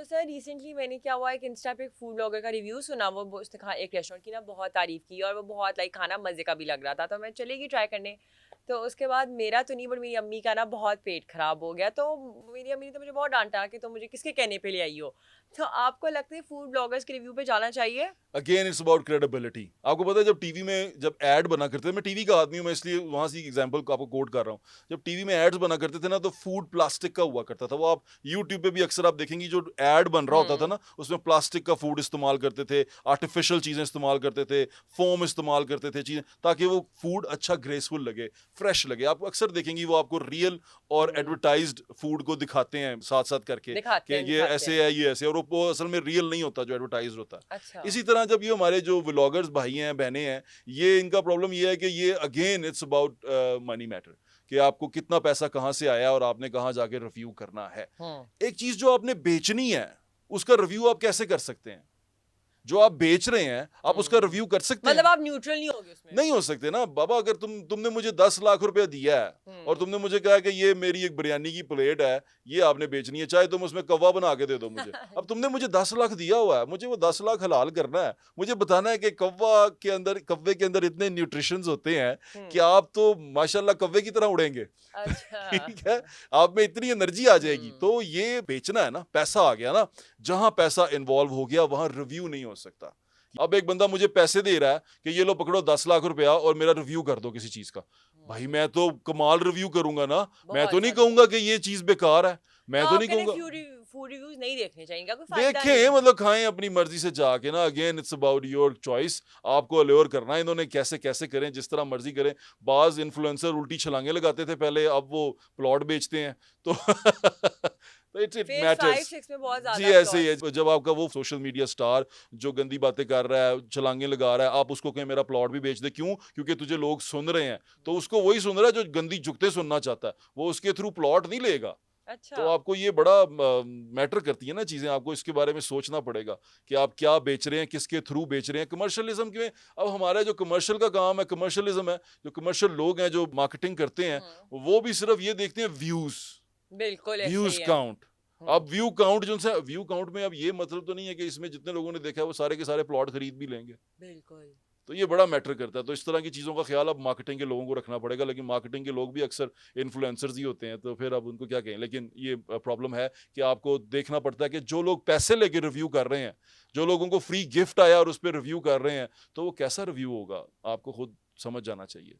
तो sir recently मैंने क्या हुआ, एक इंस्टा पे एक फूड ब्लॉगर का रिव्यू सुना, उसने कहा एक रेस्टोरेंट की ना बहुत तारीफ की और वो बहुत लाइक खाना मजे का भी लग रहा था, तो मैं चलेगी ट्राई करने। तो उसके बाद मेरा तो नहीं बट मेरी अम्मी का ना बहुत पेट खराब हो गया, तो मेरी अम्मी ने तो मुझे बहुत डांटा कि तुम मुझे किसके कहने पे ले आई हो। तो आपको लगता है फूड ब्लॉगर्स के रिव्यू पे जाना चाहिए? Again it's about credibility. आपको पता है जब टीवी में जब एड बना करते थे, मैं टीवी का आदमी हूं, मैं इसलिए वहां से एग्जांपल को आपको कोट कर रहा हूं। जब टीवी में एड्स बना करते थे ना, तो फूड प्लास्टिक का हुआ करता था। वो आप यूट्यूब पे भी अक्सर आप देखेंगी, जो एड बन रहा होता था हम्म। ना, उसमें प्लास्टिक का फूड इस्तेमाल करते थे, आर्टिफिशियल चीजें इस्तेमाल करते थे, फोम इस्तेमाल करते थे चीजें, ताकि वो फूड अच्छा ग्रेसफुल लगे, फ्रेश लगे। आप अक्सर देखेंगी वो आपको रियल और हम्म। एडवर्टाइज्ड फूड को दिखाते हैं साथ साथ करके दिखाते कि हैं ये दिखाते हैं। ऐसे है, ये ऐसे है, और वो असल में रियल नहीं होता जो एडवर्टाइज होता है। अच्छा। इसी तरह जब ये हमारे जो व्लॉगर्स भाई हैं बहनें हैं, ये इनका प्रॉब्लम ये है कि ये again it's about money matter, कि आपको कितना पैसा कहाँ से आया और आपने कहाँ जाके रिव्यू करना है। हम्म। एक चीज जो आपने बेचनी है, उसका रिव्यू आप कैसे कर सकते हैं? जो आप बेच रहे हैं, आप उसका हम्म। रिव्यू कर सकते मतलब हैं? आप न्यूट्रल नहीं होगे उसमें? नहीं हो सकते ना बाबा। अगर तुमने मुझे 10 लाख रुपया दिया है और हम्म। तुमने मुझे कहा कि ये मेरी एक बिरयानी की प्लेट है, ये आपने बेचनी है, चाहे तुम उसमें कव्वा बना के दे दो मुझे। अब तुमने मुझे 10 लाख दिया हुआ है, मुझे वो 10 लाख हलाल करना है। मुझे बताना है कि कव्वे के अंदर इतने न्यूट्रिशंस होते हैं कि हम्म। आप तो माशाल्लाह कव्वे की तरह उड़ेंगे। अच्छा। ठीक है, आप में इतनी एनर्जी आ जाएगी। हम्म। तो ये बेचना है ना, पैसा आ गया ना, जहां पैसा इन्वॉल्व हो गया वहां रिव्यू नहीं हो सकता। अब एक बंदा मुझे पैसे दे रहा है कि ये लो पकड़ो 10 लाख रुपया और मेरा रिव्यू कर दो किसी चीज का। भाई हम्म। मैं तो कमाल रिव्यू करूंगा ना। मैं तो बहुत नहीं ज्यादा। कहूंगा कि ये चीज बेकार है। तो मैं तो आप नहीं कह रहे कहूंगा। फूड रिव्यूज नहीं देखने चाहिए, क्या कोई फायदा नहीं देखें है? मतलब खाएं अपनी मर्जी से जाके ना। Again it's about your choice. आपको अल्योर करना है, इन्होंने कैसे कैसे करें, जिस तरह मर्जी करें। बाज इन्फ्लुएंसर उल्टी छलांगे लगाते थे पहले, अब वो प्लॉट बेचते हैं। तो तो इट फिर फाइव मैटर्स। सिक्स में बहुत जी ज्यादा ऐसे ही प्लॉट्स। है। जब आपका वो सोशल मीडिया स्टार जो गंदी बातें कर रहा है, छलांगे लगा रहा है, आप उसको कहें मेरा प्लॉट भी बेच दे, क्यों? क्योंकि तुझे लोग सुन रहे हैं। तो उसको वही सुन रहा है जो गंदी जुगते सुनना चाहता है, वो उसके थ्रू प्लॉट नहीं लेगा। अच्छा। तो आपको ये बड़ा मैटर करती है ना चीजें। आपको इसके बारे में सोचना पड़ेगा कि आप क्या बेच रहे हैं, किसके थ्रू बेच रहे हैं। कमर्शियलिज्म क्यों? अब हमारा जो कमर्शियल का काम है, कमर्शियलिज्म है। जो कमर्शियल लोग हैं जो मार्केटिंग करते हैं, हम्म। वो भी सिर्फ ये देखते हैं व्यूज, बिल्कुल ऐसे ही व्यूज है। काउंट। अब व्यू काउंट जो से व्यू काउंट में अब ये मतलब तो नहीं है कि इसमें जितने लोगों ने देखा है वो सारे के सारे प्लॉट खरीद भी लेंगे। बिल्कुल। तो ये बड़ा मैटर करता है। तो इस तरह की चीज़ों का ख्याल अब मार्केटिंग के लोगों को रखना पड़ेगा। लेकिन मार्केटिंग के लोग भी अक्सर इन्फ्लुएंसर्स ही होते हैं, तो फिर अब उनको क्या कहें। लेकिन ये प्रॉब्लम है कि आपको देखना पड़ता है कि जो लोग पैसे लेके रिव्यू कर रहे हैं, जो लोगों को फ्री गिफ्ट आया और उस पर रिव्यू कर रहे हैं, तो वो कैसा रिव्यू होगा, आपको खुद समझ जाना चाहिए।